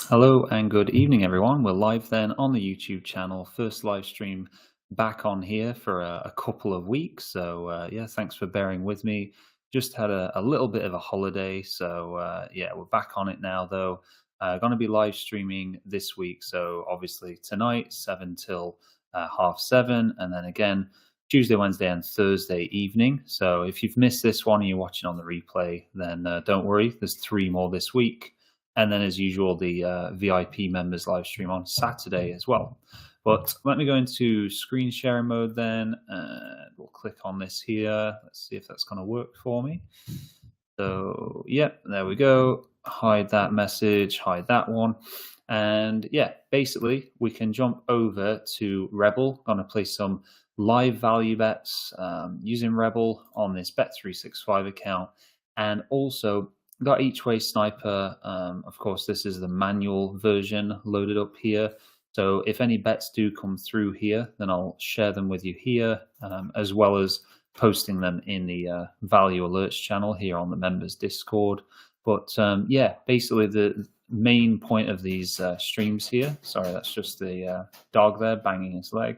Hello and good evening, everyone. We're live then on the YouTube channel. First live stream back on here for a couple of weeks. So, yeah, thanks for bearing with me. Just had a little bit of a holiday. So, yeah, we're back on it now, though. Going to be live streaming this week. So, obviously, tonight, 7 till 7:30. And then again, Tuesday, Wednesday, and Thursday evening. So, if you've missed this one and you're watching on the replay, then don't worry. There's 3 more this week. And then, as usual, the VIP members live stream on Saturday as well. But let me go into screen sharing mode then. We'll click on this here. Let's see if that's going to work for me. So, yep, there we go. Hide that message, hide that one. And yeah, basically, we can jump over to Rebel. Going to place some live value bets using Rebel on this Bet365 account. And also, got each way sniper. Of course, this is the manual version loaded up here. So if any bets do come through here, then I'll share them with you here, as well as posting them in the value alerts channel here on the members Discord. But yeah, basically the main point of these streams here, sorry, that's just the dog there banging his leg.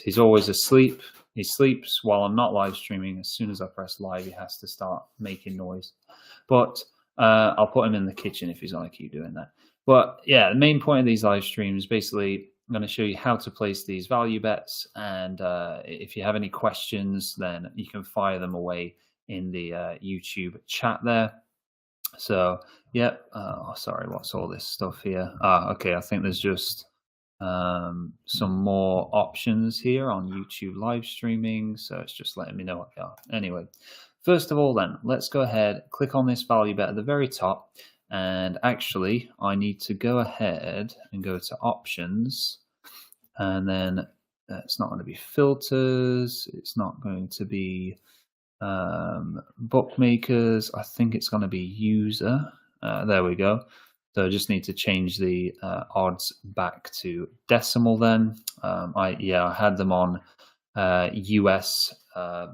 He's always asleep. He sleeps while I'm not live streaming. As soon as I press live, he has to start making noise. But I'll put him in the kitchen if he's going to keep doing that. But yeah, the main point of these live streams, basically, I'm going to show you how to place these value bets. And if you have any questions, then you can fire them away in the YouTube chat there. So, yeah. Sorry, what's all this stuff here? Okay, I think there's just some more options here on YouTube live streaming. So it's just letting me know what they are. Anyway, first of all, then let's go ahead, click on this value bet at the very top. And actually, I need to go ahead and go to options. And then it's not going to be filters. It's not going to be bookmakers. I think it's going to be user. There we go. So I just need to change the odds back to decimal then. I had them on US,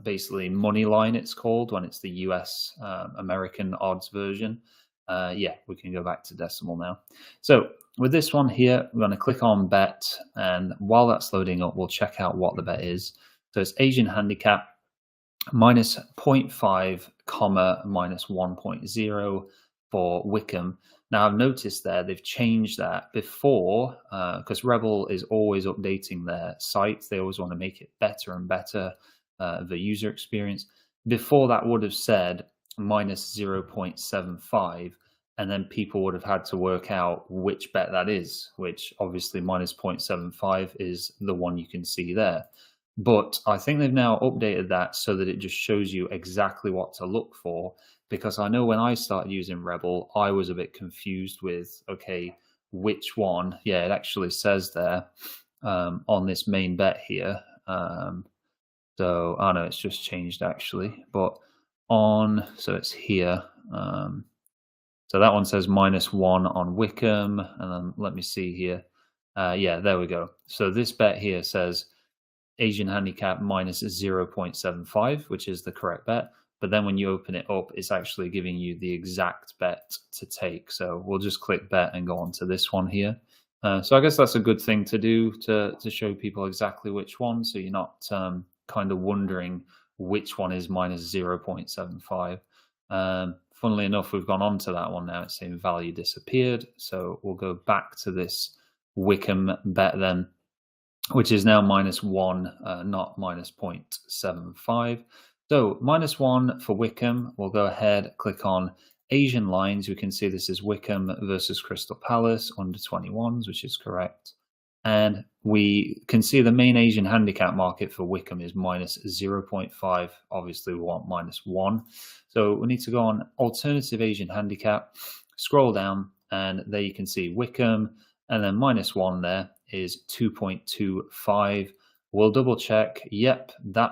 basically money line it's called when it's the US American odds version. Yeah, we can go back to decimal now. So with this one here, we're going to click on bet. And while that's loading up, we'll check out what the bet is. So it's Asian handicap minus 0.5, minus 1.0 for Wickham. Now, I've noticed there they've changed that before, because Rebel is always updating their site. They always want to make it better and better, the user experience. Before, that would have said minus 0.75, and then people would have had to work out which bet that is, which obviously minus 0.75 is the one you can see there. But I think they've now updated that so that it just shows you exactly what to look for. Because I know when I started using Rebel, I was a bit confused with, okay, which one? Yeah, it actually says there on this main bet here. So, I know it's just changed actually. But so it's here. So that one says -1 on Wickham. And then let me see here. Yeah, there we go. So this bet here says Asian handicap minus 0.75, which is the correct bet. But then when you open it up, it's actually giving you the exact bet to take. So we'll just click bet and go on to this one here. So I guess that's a good thing to do to show people exactly which one. So you're not kind of wondering which one is minus 0.75. Funnily enough, we've gone on to that one now. It's saying value disappeared. So we'll go back to this Wickham bet then, which is now -1, not minus 0.75. So -1 for Wickham. We'll go ahead, click on Asian lines. We can see this is Wickham versus Crystal Palace, under 21s, which is correct. And we can see the main Asian handicap market for Wickham is minus 0.5. Obviously, we want -1. So we need to go on alternative Asian handicap, scroll down, and there you can see Wickham, and then -1 there is 2.25. We'll double check. Yep, they're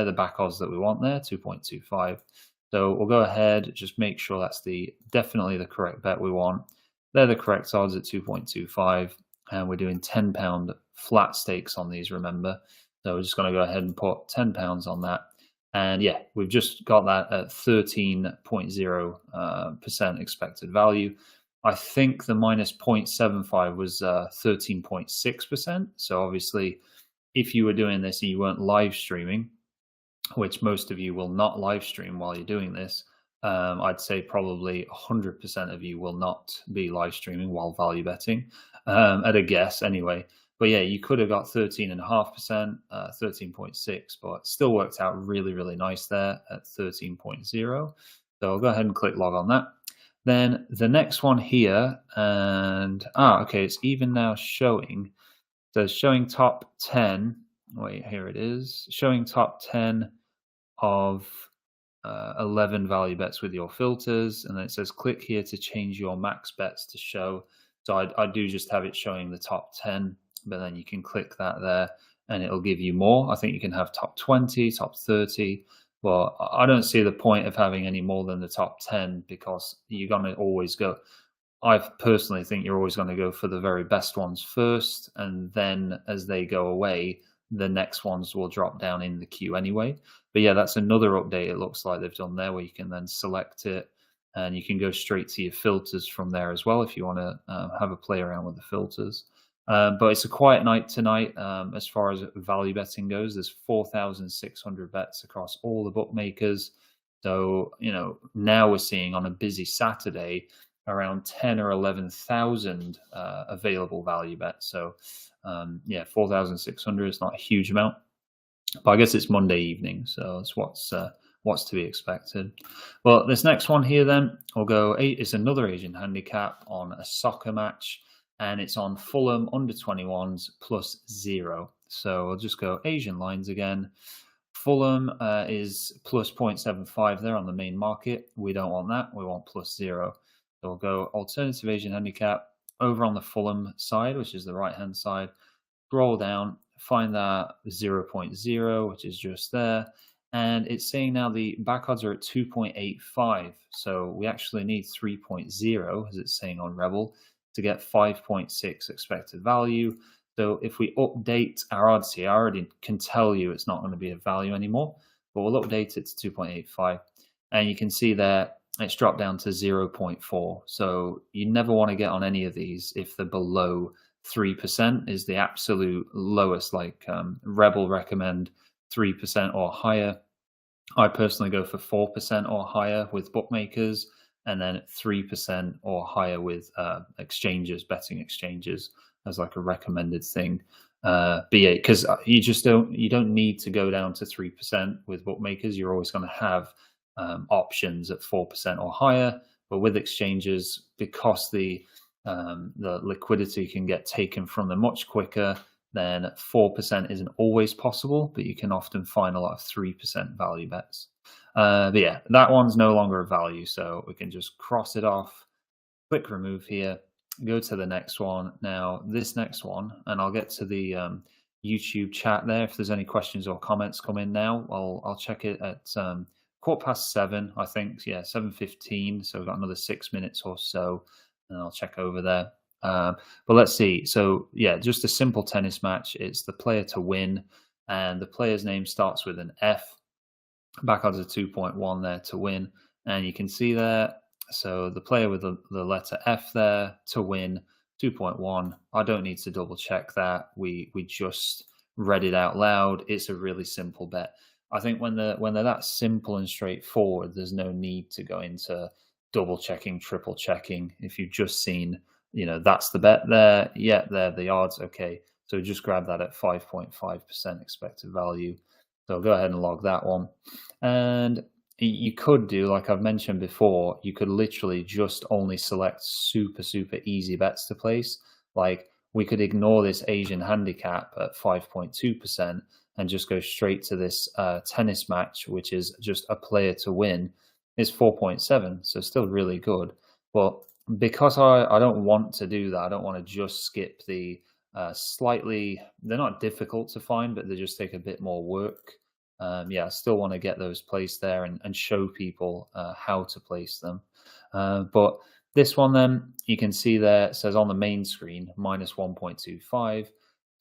the back odds that we want there, 2.25. So we'll go ahead, just make sure that's definitely the correct bet we want. They're the correct odds at 2.25, and we're doing £10 flat stakes on these, remember. So we're just going to go ahead and put £10 on that. And yeah, we've just got that at 13.0% expected value. I think the minus 0.75 was 13.6%. So obviously, if you were doing this and you weren't live streaming, which most of you will not live stream while you're doing this, I'd say probably 100% of you will not be live streaming while value betting, at a guess anyway. But yeah, you could have got 13.5%, 13.6, but still worked out really, really nice there at 13.0. So I'll go ahead and click log on that. Then the next one here, and okay, it's even now showing. So it's showing top 10. Wait, here it is. Showing top 10 of 11 value bets with your filters, and then it says click here to change your max bets to show. So I do just have it showing the top 10, but then you can click that there and it'll give you more. I think you can have top 20, top 30, but I don't see the point of having any more than the top 10 because you're going to always go. I personally think you're always going to go for the very best ones first, and then as they go away, the next ones will drop down in the queue anyway. But yeah, that's another update it looks like they've done there, where you can then select it and you can go straight to your filters from there as well if you want to have a play around with the filters. But it's a quiet night tonight as far as value betting goes. There's 4,600 bets across all the bookmakers. So, now we're seeing on a busy Saturday around 10 or 11,000 available value bets. So, yeah, 4,600 is not a huge amount, but I guess it's Monday evening, so it's what's to be expected. Well, this next one here, then we'll go. It's another Asian handicap on a soccer match, and it's on Fulham under 21s plus 0. So I'll just go Asian lines again. Fulham is plus 0.75 there on the main market. We don't want that. We want plus 0. So we'll go alternative Asian handicap over on the Fulham side, which is the right-hand side. Scroll down, find that 0.0, which is just there. And it's saying now the back odds are at 2.85. So we actually need 3.0, as it's saying on Rebel, to get 5.6 expected value. So if we update our odds here, I already can tell you it's not going to be a value anymore, but we'll update it to 2.85. And you can see there it's dropped down to 0.4. So you never want to get on any of these if they're below 3% is the absolute lowest. Like Rebel recommend 3% or higher. I personally go for 4% or higher with bookmakers, and then 3% or higher with exchanges, betting exchanges, as like a recommended thing. But yeah, because you don't need to go down to 3% with bookmakers. You're always going to have options at 4% or higher, but with exchanges, because the liquidity can get taken from them much quicker, then 4% isn't always possible, but you can often find a lot of 3% value bets. But yeah, that one's no longer a value, so we can just cross it off, click remove here, go to the next one. Now, this next one, and I'll get to the YouTube chat there. If there's any questions or comments come in now, I'll check it at 7:15, I think. Yeah, 7:15. So we've got another 6 minutes or so, and I'll check over there. But let's see. So yeah, just a simple tennis match. It's the player to win, and the player's name starts with an F. Back odds are 2.1 there to win, and you can see there. So the player with the letter F there to win, 2.1. I don't need to double check that. We just read it out loud. It's a really simple bet. I think when they're that simple and straightforward, there's no need to go into double checking, triple checking. If you've just seen, that's the bet there. Yeah, there the odds. Okay, so just grab that at 5.5% expected value. So I'll go ahead and log that one. And you could do, like I've mentioned before, you could literally just only select super, super easy bets to place. Like we could ignore this Asian handicap at 5.2% and just go straight to this tennis match, which is just a player to win. It's 4.7, so still really good. But because I don't want to do that, I don't want to just skip the they're not difficult to find, but they just take a bit more work. I still want to get those placed there and show people how to place them. But this one, then, you can see there, it says on the main screen, minus 1.25.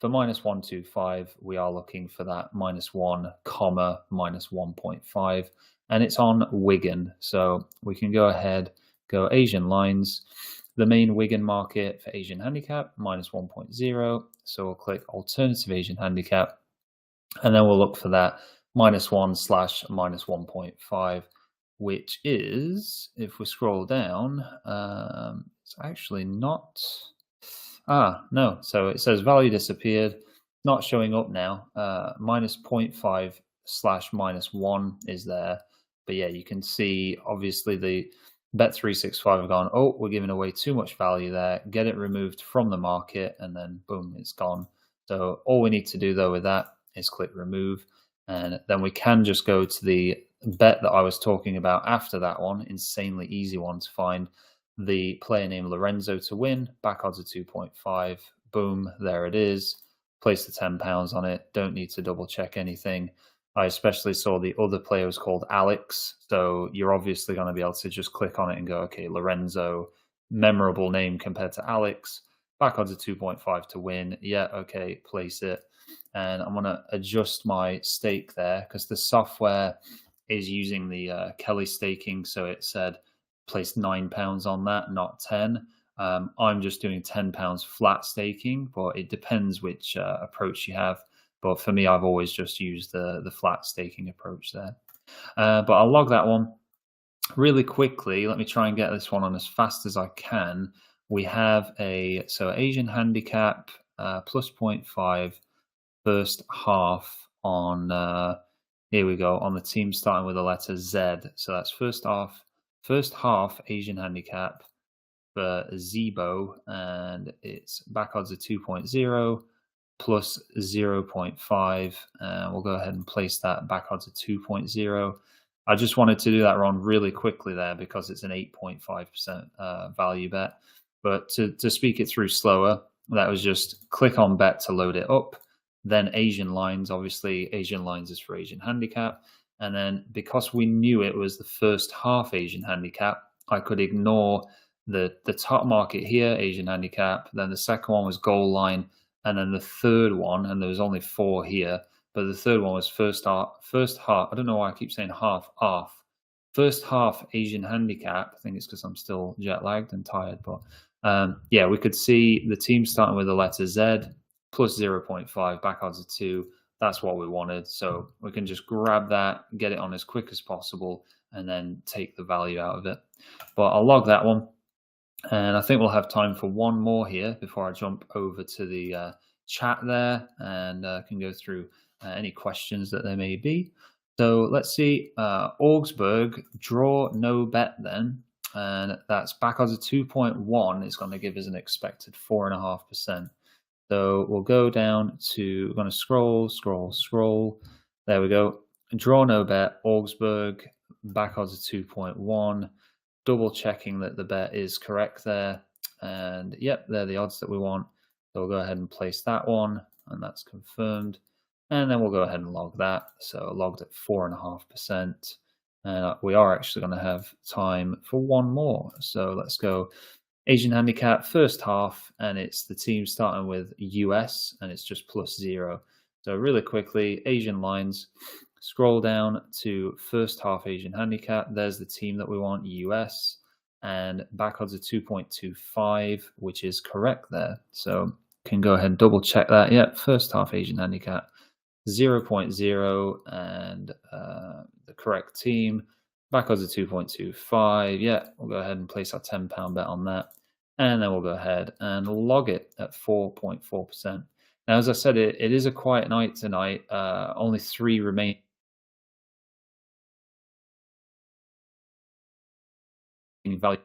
For -125, we are looking for that -1, -1.5, and it's on Wigan. So we can go ahead, go Asian lines. The main Wigan market for Asian handicap, -1.0. So we'll click alternative Asian handicap, and then we'll look for that -1 / -1.5, which is, if we scroll down, it's actually not. No. So it says value disappeared, not showing up now. -0.5 / -1 is there. But yeah, you can see obviously the Bet365 have gone, oh, we're giving away too much value there. Get it removed from the market, and then boom, it's gone. So all we need to do though with that is click remove. And then we can just go to the bet that I was talking about after that one, insanely easy one to find. The player name Lorenzo to win, back odds of 2.5. Boom, there it is. Place the £10 on it. Don't need to double check anything. I especially saw the other player was called Alex. So you're obviously going to be able to just click on it and go, okay, Lorenzo, memorable name compared to Alex. Back odds of 2.5 to win. Yeah, okay, place it. And I'm going to adjust my stake there because the software is using the Kelly staking. So it said place £9 on that, not 10. I'm just doing £10 flat staking, but it depends which approach you have. But for me, I've always just used the flat staking approach there. But I'll log that one really quickly. Let me try and get this one on as fast as I can. We have so Asian handicap plus 0.5 first half on, here we go, on the team starting with the letter Z. So that's first half Asian handicap for Zebo, and it's back odds of 2.0 plus 0.5. We'll go ahead and place that back odds of 2.0. I just wanted to do that run really quickly there because it's an 8.5% value bet. But to speak it through slower, that was just click on bet to load it up. Then Asian lines, obviously Asian lines is for Asian handicap. And then because we knew it was the first half Asian handicap, I could ignore the top market here, Asian handicap. Then the second one was goal line. And then the third one, and there was only 4 here, but the third one was first half. I don't know why I keep saying half off. First half Asian handicap. I think it's because I'm still jet lagged and tired. But yeah, we could see the team starting with the letter Z plus 0.5, back odds of 2. That's what we wanted. So we can just grab that, get it on as quick as possible, and then take the value out of it. But I'll log that one. And I think we'll have time for one more here before I jump over to the chat there and can go through any questions that there may be. So let's see, Augsburg, draw no bet then. And that's back odds of 2.1. It's going to give us an expected 4.5%. So we'll go down to, we're going to scroll. There we go. Draw no bet, Augsburg, back odds of 2.1. Double checking that the bet is correct there. And yep, they're the odds that we want. So we'll go ahead and place that one, and that's confirmed. And then we'll go ahead and log that. So logged at 4.5%. And we are actually going to have time for one more. So let's go Asian handicap first half, and it's the team starting with US, and it's just plus 0. So really quickly, Asian lines, scroll down to first half Asian handicap. There's the team that we want, US, and back odds of 2.25, which is correct there. So can go ahead and double check that. Yep, first half Asian handicap 0.0, and the correct team. Back odds of 2.25. Yeah, we'll go ahead and place our £10 bet on that. And then we'll go ahead and log it at 4.4%. Now, as I said, it is a quiet night tonight. Only 3 remain. Value.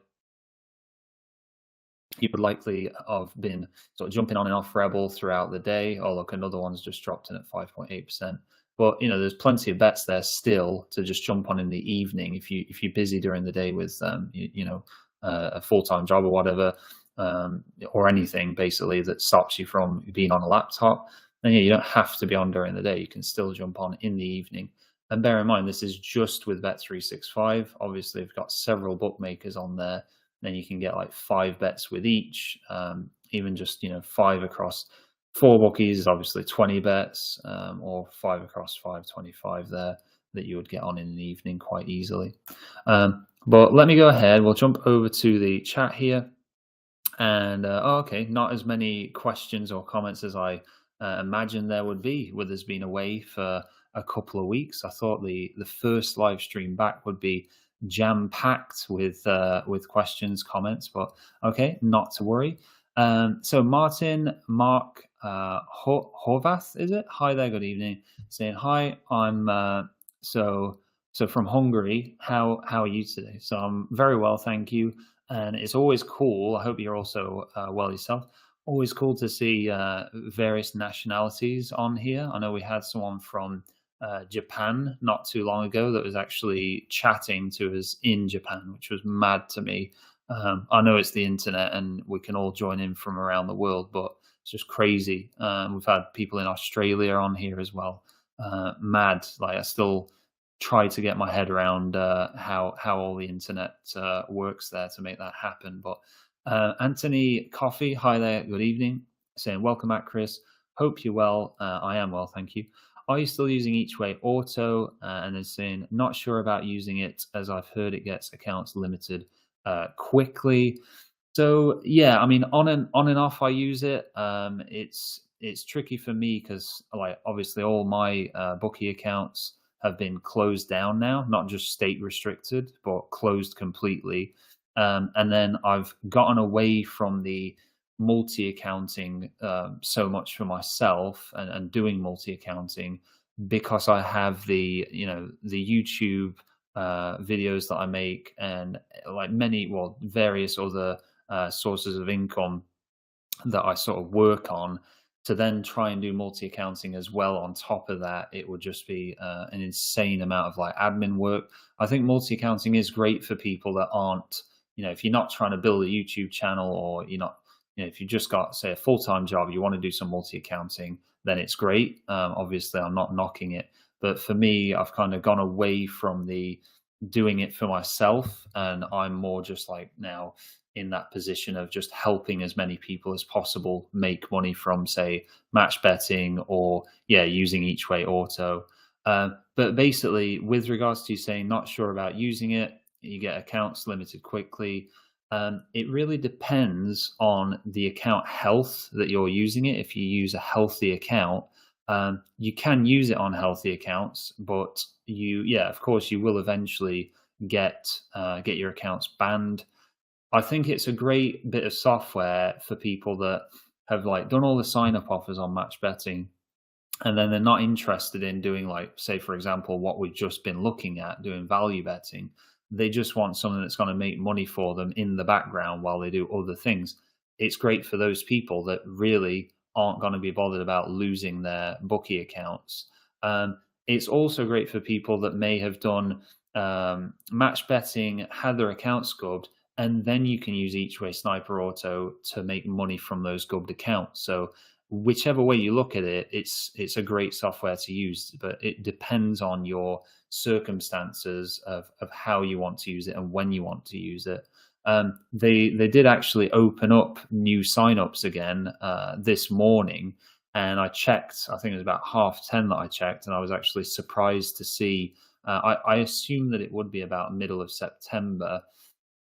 You would likely have been sort of jumping on and off Rebel throughout the day. Oh, look, another one's just dropped in at 5.8%. But there's plenty of bets there still to just jump on in the evening if you're busy during the day with a full-time job or whatever, or anything basically that stops you from being on a laptop. Then yeah, you don't have to be on during the day. You can still jump on in the evening. And bear in mind, this is just with Bet365. Obviously, we've got several bookmakers on there. Then you can get like 5 bets with each, even just 5 across Four bookies is obviously 20 bets, or five across five, 25 there that you would get on in an evening quite easily. But let me go ahead. We'll jump over to the chat here. And oh, okay, not as many questions or comments as I imagined there would be with us being away for a couple of weeks. I thought the first live stream back would be jam packed with questions, comments, but okay, not to worry. So Martin, Mark, Horvath, is it? Hi there, good evening. Saying hi, I'm so from Hungary. How are you today? So I'm very well, thank you. And it's always cool. I hope you're also well yourself. Always cool to see various nationalities on here. I know we had someone from Japan not too long ago that was actually chatting to us in Japan, which was mad to me. I know it's the internet and we can all join in from around the world, but it's just crazy. We've had people in Australia on here as well. Mad. Like I still try to get my head around how all the internet works there to make that happen. But Anthony Coffee, hi there, good evening. Saying welcome back, Chris. Hope you're well. I am well, thank you. Are you still using Each Way Auto? And then saying not sure about using it as I've heard it gets accounts limited quickly. So yeah, I mean, on and off, I use it. It's tricky for me because like obviously all my bookie accounts have been closed down now, not just state restricted, but closed completely. And then I've gotten away from the multi accounting so much for myself and doing multi accounting because I have the YouTube videos that I make and like various other sources of income that I sort of work on to then try and do multi accounting as well on top of that, it would just be an insane amount of like admin work. I think multi accounting is great for people that aren't, if you're not trying to build a YouTube channel or you're not, if you just got, say, a full time job, you want to do some multi accounting, then it's great. Obviously, I'm not knocking it. But for me, I've kind of gone away from the doing it for myself and I'm more just like now in that position of just helping as many people as possible make money from, say, match betting or using Each Way Auto. But basically, with regards to saying not sure about using it, you get accounts limited quickly. It really depends on the account health that you're using it. If you use a healthy account, you can use it on healthy accounts, but of course, you will eventually get your accounts banned. I think it's a great bit of software for people that have like done all the sign up offers on match betting and then they're not interested in doing like, say, for example, what we've just been looking at, doing value betting. They just want something that's going to make money for them in the background while they do other things. It's great for those people that really aren't going to be bothered about losing their bookie accounts. It's also great for people that may have done match betting, had their account scubbed, and then you can use Each Way Sniper Auto to make money from those gubbed accounts. So whichever way you look at it, it's a great software to use, but it depends on your circumstances of how you want to use it and when you want to use it. They did actually open up new signups again this morning, and I checked. I think it was about 10:30 that I checked, and I was actually surprised to see. I assumed that it would be about middle of September,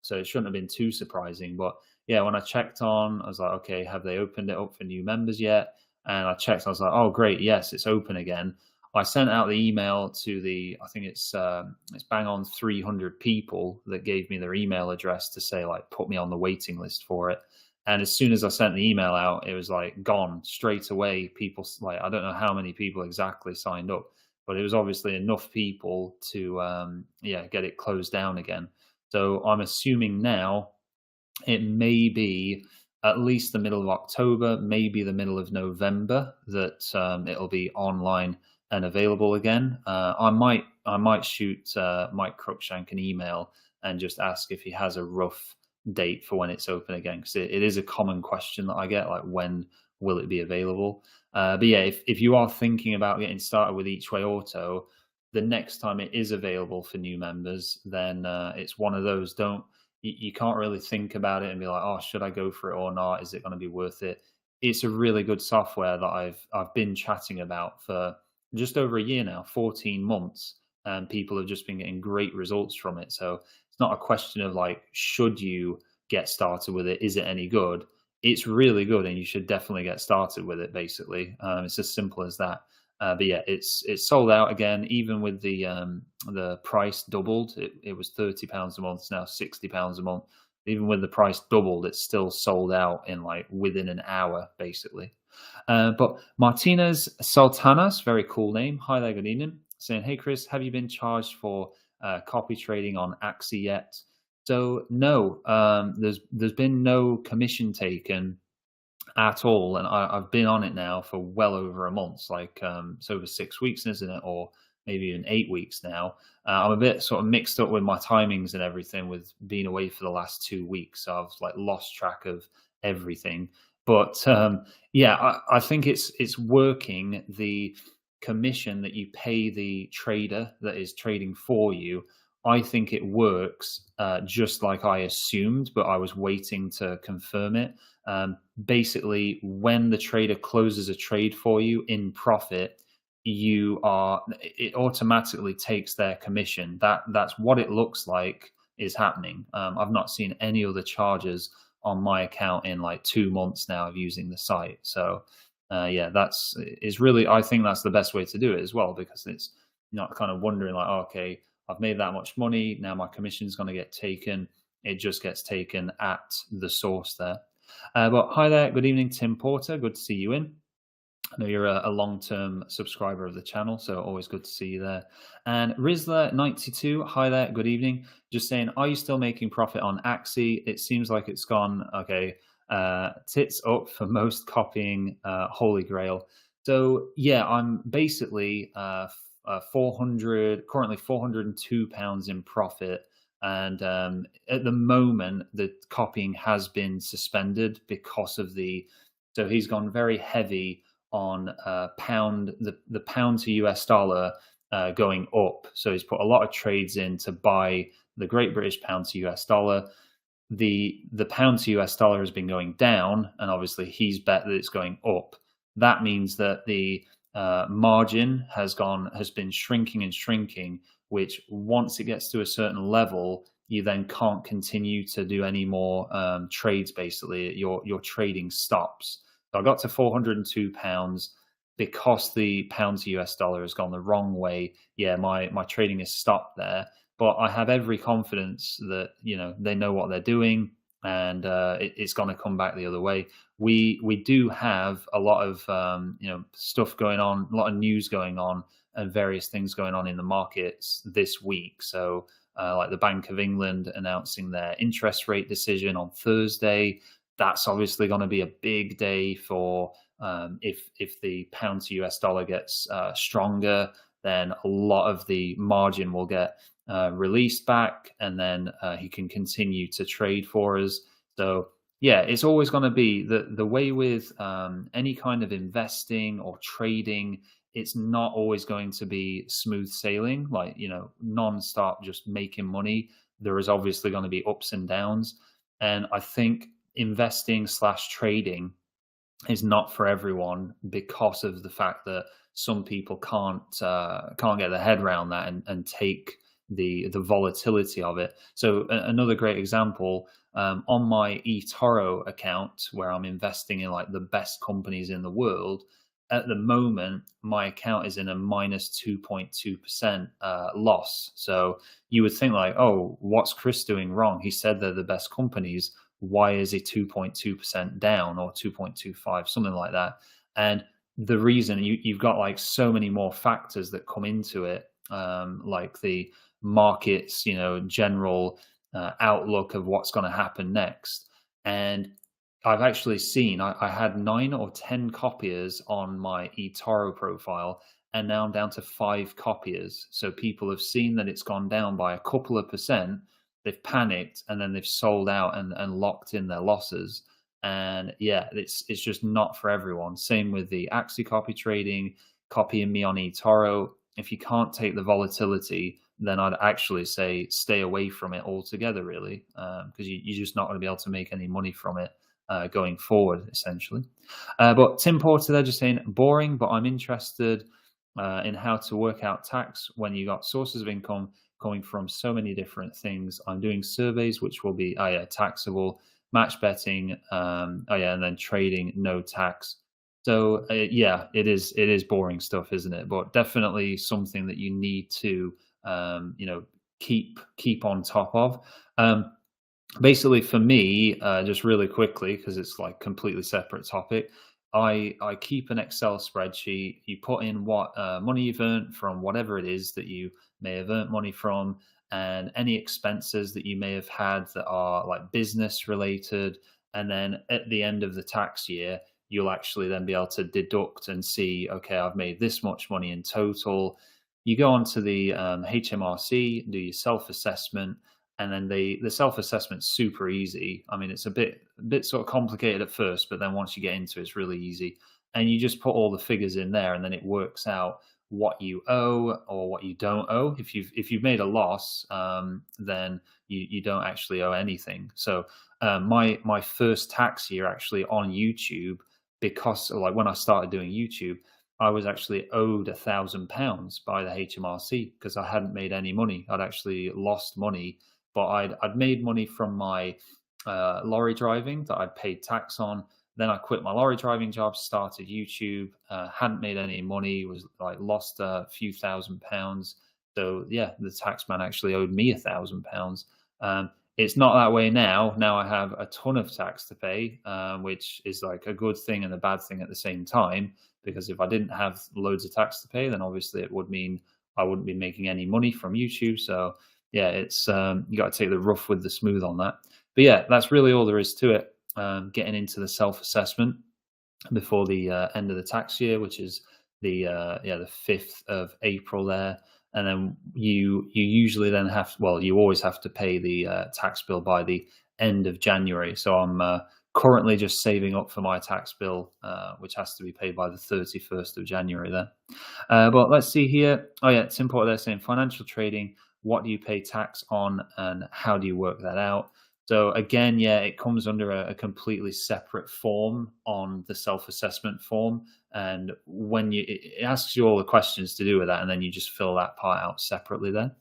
so it shouldn't have been too surprising. But yeah, when I checked on, I was like, okay, have they opened it up for new members yet? And I checked, I was like, oh, great, yes, it's open again. I sent out the email to I think it's bang on 300 people that gave me their email address to say like put me on the waiting list for it. And as soon as I sent the email out, it was like gone straight away. People like I don't know how many people exactly signed up, but it was obviously enough people to get it closed down again. So I'm assuming now it may be at least the middle of October, maybe the middle of November that it'll be online and available again. I might shoot Mike Cruikshank an email and just ask if he has a rough date for when it's open again, because it is a common question that I get, like when will it be available? But yeah, if you are thinking about getting started with Each Way Auto, the next time it is available for new members, then it's one of those. You can't really think about it and be like, oh, should I go for it or not? Is it going to be worth it? it's a really good software that I've been chatting about for just over a year now, 14 months, and people have just been getting great results from it. So it's not a question of like, should you get started with it? Is it any good? It's really good, and you should definitely get started with it. Basically, it's as simple as that. But yeah, it's sold out again. Even with the price doubled, it was £30 a month. It's now £60 a month. Even with the price doubled, it's still sold out in like within an hour, basically. But Martinez Sultanas, very cool name. Hi there, good evening. Saying, hey Chris, have you been charged for copy trading on Axie yet? So no, there's been no commission taken at all, and I've been on it now for well over a month. Like it's over 6 weeks, isn't it, or maybe even 8 weeks now. I'm a bit sort of mixed up with my timings and everything with being away for the last 2 weeks. So I've like lost track of everything. But yeah, I think it's working. The commission that you pay the trader that is trading for you, I think it works just like I assumed, but I was waiting to confirm it. Basically, when the trader closes a trade for you in profit, it automatically takes their commission. That's what it looks like is happening. I've not seen any other charges on my account in like 2 months now of using the site. So yeah, that's is really, I think that's the best way to do it as well, because it's not kind of wondering like, oh, okay, I've made that much money, now my commission is going to get taken. It just gets taken at the source there. But hi there, good evening, Tim Porter. Good to see you in. I know you're a long-term subscriber of the channel, so always good to see you there. And Rizla92, hi there, good evening. Just saying, are you still making profit on Axie? It seems like it's gone, okay, tits up for most copying Holy Grail. So yeah, I'm basically currently £402 in profit. And at the moment, the copying has been suspended because of so he's gone very heavy on the pound to US dollar going up. So he's put a lot of trades in to buy the Great British pound to US dollar. The pound to US dollar has been going down, and obviously he's bet that it's going up. That means that the margin has been shrinking and shrinking, which once it gets to a certain level, you then can't continue to do any more trades. Basically, your trading stops. So I got to £402 because the pound to US dollar has gone the wrong way. Yeah, my trading is stopped there, but I have every confidence that they know what they're doing, and it's going to come back the other way. We do have a lot of stuff going on, a lot of news going on, and various things going on in the markets this week. So like the Bank of England announcing their interest rate decision on Thursday. That's obviously going to be a big day for if the pound to US dollar gets stronger, then a lot of the margin will get released back, and then he can continue to trade for us. So yeah, it's always going to be the way with any kind of investing or trading. It's not always going to be smooth sailing, like non-stop just making money. There is obviously going to be ups and downs, and I think investing slash trading is not for everyone because of the fact that some people can't get their head around that and take the volatility of it. So another great example, on my eToro account, where I'm investing in like the best companies in the world, at the moment my account is in a minus 2.2% loss. So you would think like, oh, what's Chris doing wrong? He said they're the best companies. Why is it 2.2% down, or 2.25, something like that? And the reason, you've got like so many more factors that come into it, like the markets, general outlook of what's going to happen next. And I've actually seen, I had 9 or 10 copiers on my eToro profile, and now I'm down to 5 copiers. So people have seen that it's gone down by a couple of percent, they've panicked, and then they've sold out and locked in their losses. And yeah, it's just not for everyone. Same with the Axie copy trading, copying me on eToro. If you can't take the volatility, then I'd actually say stay away from it altogether, really, because you're just not going to be able to make any money from it going forward, essentially. But Tim Porter, they're just saying boring, but I'm interested in how to work out tax when you got sources of income coming from so many different things. I'm doing surveys, which will be taxable, match betting, and then trading, no tax. So it is boring stuff, isn't it? But definitely something that you need to keep on top of. Basically, for me, just really quickly, because it's like completely separate topic, I keep an Excel spreadsheet. You put in what money you've earned from whatever it is that you may have earned money from, and any expenses that you may have had that are like business related. And then at the end of the tax year, you'll actually then be able to deduct and see, okay, I've made this much money in total. You go onto the HMRC, do your self assessment, and then the self assessment's super easy. I mean, it's a bit sort of complicated at first, but then once you get into it, it's really easy. And you just put all the figures in there, and then it works out what you owe or what you don't owe. If you've made a loss, then you don't actually owe anything. So my first tax year actually on YouTube, because like when I started doing YouTube, I was actually owed £1,000 by the HMRC because I hadn't made any money. I'd actually lost money, but I'd made money from my lorry driving that I'd paid tax on. Then I quit my lorry driving job, started YouTube, hadn't made any money, was like lost a few £1,000s. So yeah, the tax man actually owed me £1,000. It's not that way now. Now I have a ton of tax to pay, which is like a good thing and a bad thing at the same time. Because if I didn't have loads of tax to pay, then obviously it would mean I wouldn't be making any money from YouTube. So yeah, it's you got to take the rough with the smooth on that. But yeah, that's really all there is to it. Getting into the self-assessment before the end of the tax year, which is the 5th of April there. And then you usually then you always have to pay the tax bill by the end of January. So I'm currently just saving up for my tax bill, which has to be paid by the 31st of January there. But let's see here. Oh yeah, it's important. They're saying financial trading, what do you pay tax on and how do you work that out? So again, yeah, it comes under a completely separate form on the self-assessment form. And when it asks you all the questions to do with that, and then you just fill that part out separately there.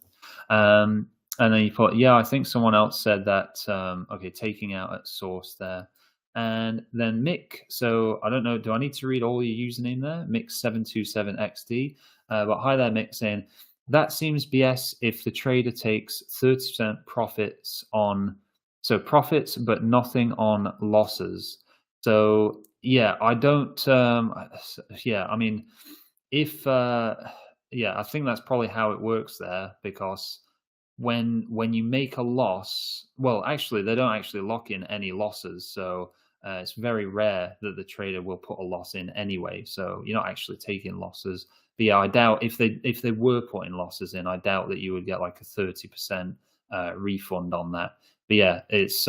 And then you put, yeah, I think someone else said that, okay, taking out at source there. And then Mick, so I don't know, do I need to read all your username there? Mick727XD. But hi there, Mick, saying, that seems BS if the trader takes 30% profits on, so profits, but nothing on losses. So yeah, I don't, I mean, if, I think that's probably how it works there, because when you make a loss, well, actually, they don't actually lock in any losses. So it's very rare that the trader will put a loss in anyway. So you're not actually taking losses. But yeah, I doubt if they were putting losses in, I doubt that you would get like a 30% refund on that. But yeah, it's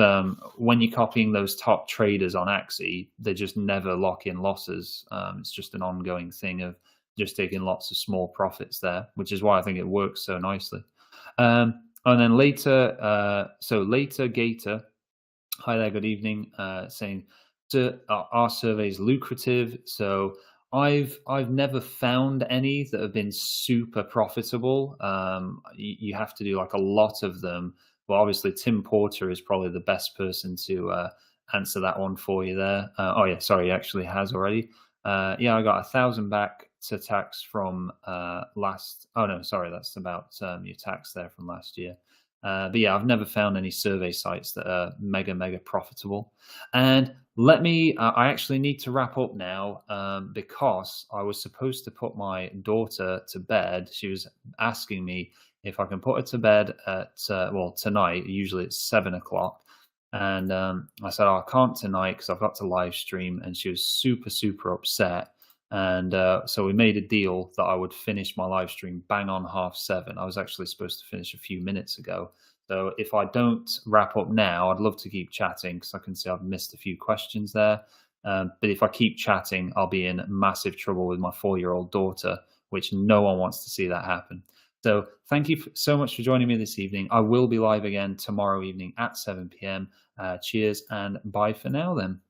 when you're copying those top traders on Axie, they just never lock in losses. It's just an ongoing thing of just taking lots of small profits there, which is why I think it works so nicely. And then later Gator, hi there, good evening, saying, our survey is lucrative. So I've never found any that have been super profitable. You have to do like a lot of them. Well, obviously Tim Porter is probably the best person to answer that one for you there. He actually has already. I got 1,000 back to tax from last. Oh no, sorry, that's about your tax there from last year. But yeah, I've never found any survey sites that are mega profitable. And I actually need to wrap up now because I was supposed to put my daughter to bed. She was asking me if I can put her to bed at, tonight. Usually it's 7 o'clock. And I said, I can't tonight because I've got to live stream. And she was super upset. And so we made a deal that I would finish my live stream bang on 7:30. I was actually supposed to finish a few minutes ago. So if I don't wrap up now, I'd love to keep chatting because I can see I've missed a few questions there. But if I keep chatting, I'll be in massive trouble with my 4-year-old daughter, which no one wants to see that happen. So thank you so much for joining me this evening. I will be live again tomorrow evening at 7 p.m. Cheers and bye for now then.